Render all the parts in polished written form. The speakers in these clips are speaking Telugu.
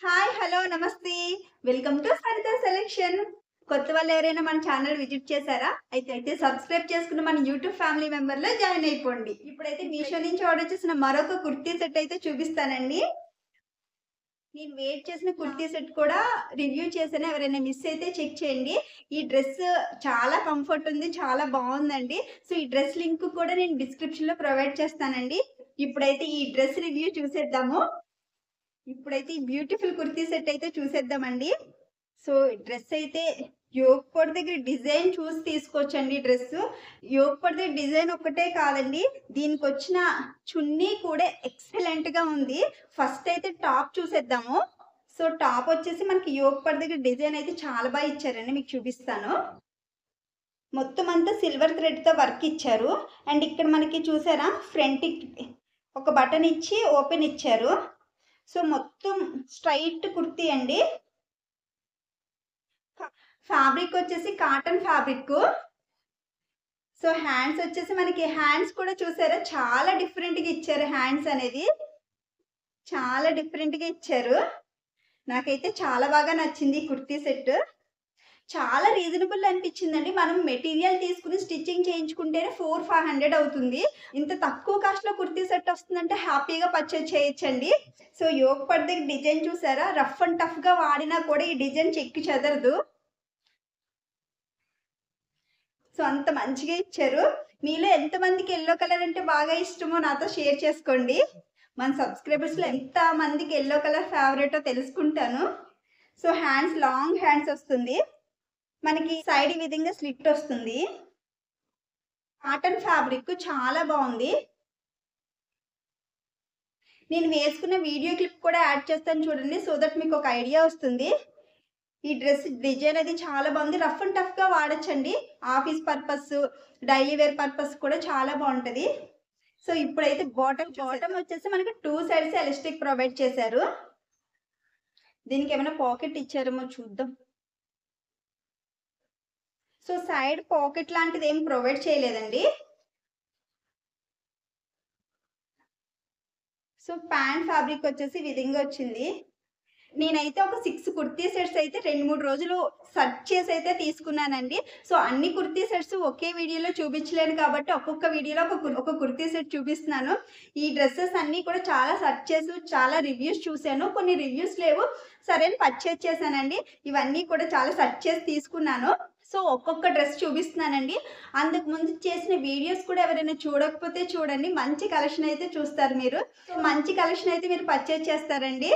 హాయ్, హలో, నమస్తే. Welcome to Saritha selection. కొత్త వాళ్ళు ఎవరైనా మన ఛానల్ విజిట్ చేశారా? అయితే సబ్స్క్రైబ్ చేసుకున్న మన యూట్యూబ్ ఫ్యామిలీ మెంబర్‌లో జాయిన్ అయిపోండి. ఇప్పుడైతే మీషో నుంచి ఆర్డర్ చేసిన మరొక కుర్తీ సెట్ అయితే చూపిస్తానండి. నేను వెయిట్ చేసిన కుర్తీ సెట్ కూడా రివ్యూ చేశాను. ఎవరైనా మిస్ అయితే చెక్ చేయండి. ఈ డ్రెస్ చాలా కంఫర్ట్ ఉంది. చాలా బావుందండి. సో, ఈ డ్రెస్ లింక్ కూడా నేను డిస్క్రిప్షన్‌లో ప్రొవైడ్ చేస్తానండి. ఇప్పుడైతే ఈ డ్రెస్ రివ్యూ చూసేద్దాము. ఇప్పుడైతే ఈ బ్యూటిఫుల్ కుర్తీ సెట్ అయితే చూసేద్దామండి. సో, డ్రెస్ అయితే యోక్ పార్ట్ దగ్గర డిజైన్ చూసి తీసుకోవచ్చండి డ్రెస్సు. యోక్ పార్ట్ దగ్గర డిజైన్ ఒక్కటే కాదండి. దీనికొచ్చిన చున్నీ కూడా ఎక్సలెంట్‌గా ఉంది. ఫస్ట్ అయితే టాప్ చూసేద్దాము. సో, టాప్ వచ్చేసి మనకి యోక్ పార్ట్ దగ్గర డిజైన్ అయితే చాలా బా ఇచ్చారండి. మీకు చూపిస్తాను. మొత్తం అంతా సిల్వర్ థ్రెడ్‌తో వర్క్ ఇచ్చారు. అండ్ ఇక్కడ మనకి చూసారా ఫ్రంట్‌కి ఒక బటన్ ఇచ్చి ఓపెన్ ఇచ్చారు. సో, మొత్తం స్ట్రైట్ కుర్తీ అండి. ఫ్యాబ్రిక్ వచ్చేసి కాటన్ ఫ్యాబ్రిక్కు. సో, హ్యాండ్స్ వచ్చేసి మనకి హ్యాండ్స్ కూడా చూసారా చాలా డిఫరెంట్‌గా ఇచ్చారు హ్యాండ్స్ అనేది. చాలా డిఫరెంట్‌గా ఇచ్చారు. నాకైతే చాలా బాగా నచ్చింది ఈ కుర్తీ సెట్. చాలా రీజనబుల్ అనిపించిందండి. మనం మెటీరియల్ తీసుకొని స్టిచ్చింగ్ చేయించుకుంటేనే 500 అవుతుంది. ఇంత తక్కువ కాస్ట్‌లో కుర్తీ సెట్ వస్తుందంటే హ్యాపీగా పర్చేజ్ చేయొచ్చండి. సో, యోక్ పార్ట్ దగ్గర డిజైన్ చూసారా? రఫ్ అండ్ టఫ్‌గా వాడినా కూడా ఈ డిజైన్ చెక్కి చెదరదు. సో, అంత మంచిగా ఇచ్చారు. మీలో ఎంతమందికి యెల్లో కలర్ అంటే బాగా ఇష్టమో నాతో షేర్ చేసుకోండి. మన సబ్స్క్రైబర్స్‌లో ఎంత మందికి యెల్లో కలర్ ఫేవరెటో తెలుసుకుంటాను. సో, హ్యాండ్స్ లాంగ్ హ్యాండ్స్ వస్తుంది. మనకి సైడ్ ఈ విధంగా స్లిట్ వస్తుంది. కాటన్ ఫ్యాబ్రిక్ చాలా బావుంది. నేను వేసుకున్న వీడియో క్లిప్ కూడా యాడ్ చేస్తాను చూడండి. సో దట్ మీకు ఒక ఐడియా వస్తుంది. ఈ డ్రెస్ డిజైన్ అది చాలా బాగుంది. రఫ్ అండ్ టఫ్‌గా వాడొచ్చండి. Office purpose, daily wear purpose కూడా చాలా బావుంటది. సో, ఇప్పుడైతే బాటమ్ వచ్చేసి మనకి 2 సైడ్స్ ఎలాస్టిక్ ప్రొవైడ్ చేశారు. దీనికేమైనా పాకెట్ ఇచ్చారేమో చూద్దాం. సో, సైడ్ పాకెట్ లాంటిది ఏం ప్రొవైడ్ చేయలేదండి. సో, ప్యాంట్ ఫ్యాబ్రిక్ వచ్చేసి ఈ విధంగా వచ్చింది. నేనైతే ఒక 6 కుర్తీ సెట్స్ అయితే 2, 3 రోజులు సెర్చ్ చేసి అయితే తీసుకున్నానండి. సో, అన్ని కుర్తీ సెట్స్ ఒకే వీడియోలో చూపించలేను కాబట్టి ఒక్కొక్క వీడియోలో ఒక కుర్తీ సెట్ చూపిస్తున్నాను. ఈ డ్రెసెస్ అన్నీ కూడా చాలా సెర్చ్ చేసి చాలా రివ్యూస్ చూసాను. కొన్ని రివ్యూస్ లేవు. సరే అని పర్చేజ్ చేశానండి. ఇవన్నీ కూడా చాలా సెర్చ్ చేసి తీసుకున్నాను. సో, ఒక్కొక్క డ్రెస్ చూపిస్తున్నానండి. అంతకు ముందు చేసిన వీడియోస్ కూడా ఎవరైనా చూడకపోతే చూడండి. మంచి కలెక్షన్ అయితే చూస్తారు మీరు. సో, మంచి కలెక్షన్ అయితే మీరు పర్చేజ్ చేస్తారండి.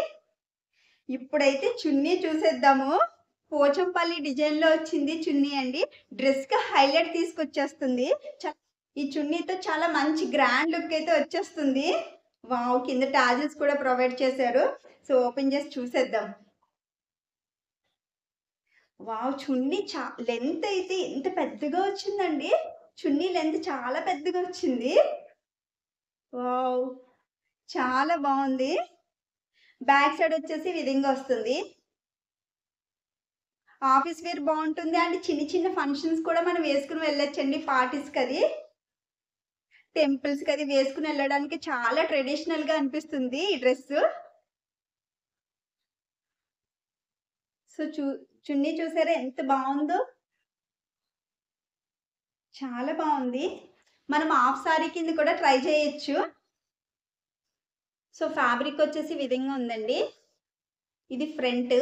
ఇప్పుడైతే చున్నీ చూసేద్దాము. పోచంపల్లి డిజైన్‌లో వచ్చింది చున్నీ అండి. డ్రెస్‌కి హైలైట్ తీసుకొచ్చేస్తుంది. ఈ చున్నీతో చాలా మంచి గ్రాండ్ లుక్ అయితే వచ్చేస్తుంది. వావ్! కింద టాజిల్స్ కూడా ప్రొవైడ్ చేశారు. సో, ఓపెన్ చేసి చూసేద్దాం. వావ్! చున్నీ లెంత్ అయితే ఎంత పెద్దగా వచ్చిందండి. చున్నీ లెంత్ చాలా పెద్దగా వచ్చింది. వావ్! చాలా బావుంది. బ్యాక్ సైడ్ వచ్చేసి ఈ విధంగా వస్తుంది. ఆఫీస్ వేర్ బావుంటుంది. అండ్ చిన్న చిన్న ఫంక్షన్స్ కూడా మనం వేసుకొని వెళ్ళొచ్చండి పార్టీస్‌కది. టెంపుల్స్‌కది వేసుకొని వెళ్ళడానికి చాలా ట్రెడిషనల్‌గా అనిపిస్తుంది ఈ డ్రెస్సు. సో, చున్నీ చూసారా ఎంత బావుందో? చాలా బావుంది. మనం హాఫ్ సారీ కింద కూడా ట్రై చేయొచ్చు. సో, ఫ్యాబ్రిక్ వచ్చేసి ఈ విధంగా ఉందండి. ఇది ఫ్రంట్.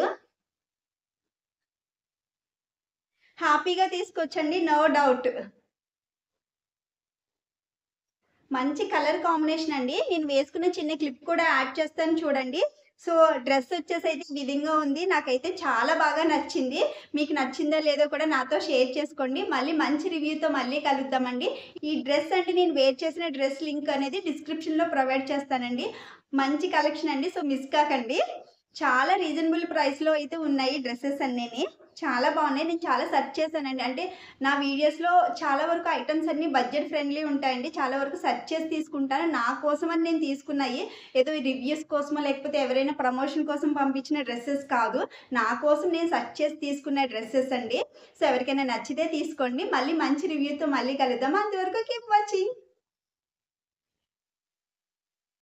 హ్యాపీగా తీసుకోవచ్చండి. No doubt. మంచి కలర్ కాంబినేషన్ అండి. నేను వేసుకున్న చిన్న క్లిప్ కూడా యాడ్ చేస్తాను చూడండి. సో, డ్రెస్ వచ్చేసైతే ఈ విధంగా ఉంది. నాకైతే చాలా బాగా నచ్చింది. మీకు నచ్చిందో లేదో కూడా నాతో షేర్ చేసుకోండి. మళ్ళీ మంచి రివ్యూతో మళ్ళీ కలుద్దామండి. ఈ డ్రెస్ అంటే నేను వేర్ చేసిన డ్రెస్ లింక్ అనేది డిస్క్రిప్షన్‌లో ప్రొవైడ్ చేస్తానండి. మంచి కలెక్షన్ అండి. సో, మిస్ కాకండి. చాలా రీజనబుల్ ప్రైస్‌లో అయితే ఉన్నాయి డ్రెసెస్ అన్నీని. చాలా బాగున్నాయి. నేను చాలా సెర్చ్ చేశానండి. అంటే నా వీడియోస్‌లో చాలా వరకు ఐటెమ్స్ అన్నీ బడ్జెట్ ఫ్రెండ్లీ ఉంటాయండి. చాలా వరకు సెర్చ్ చేసి తీసుకుంటాను. నా కోసమని నేను తీసుకున్నయి. ఏదో రివ్యూస్ కోసమో లేకపోతే ఎవరైనా ప్రమోషన్ కోసం పంపించిన డ్రెసెస్ కాదు. నా కోసం నేను సెర్చ్ చేసి తీసుకున్న డ్రెసెస్ అండి. సో, ఎవరికైనా నచ్చితే తీసుకోండి. మళ్ళీ మంచి రివ్యూతో మళ్ళీ కలుద్దాం. అంతవరకు కీప్ వాచింగ్.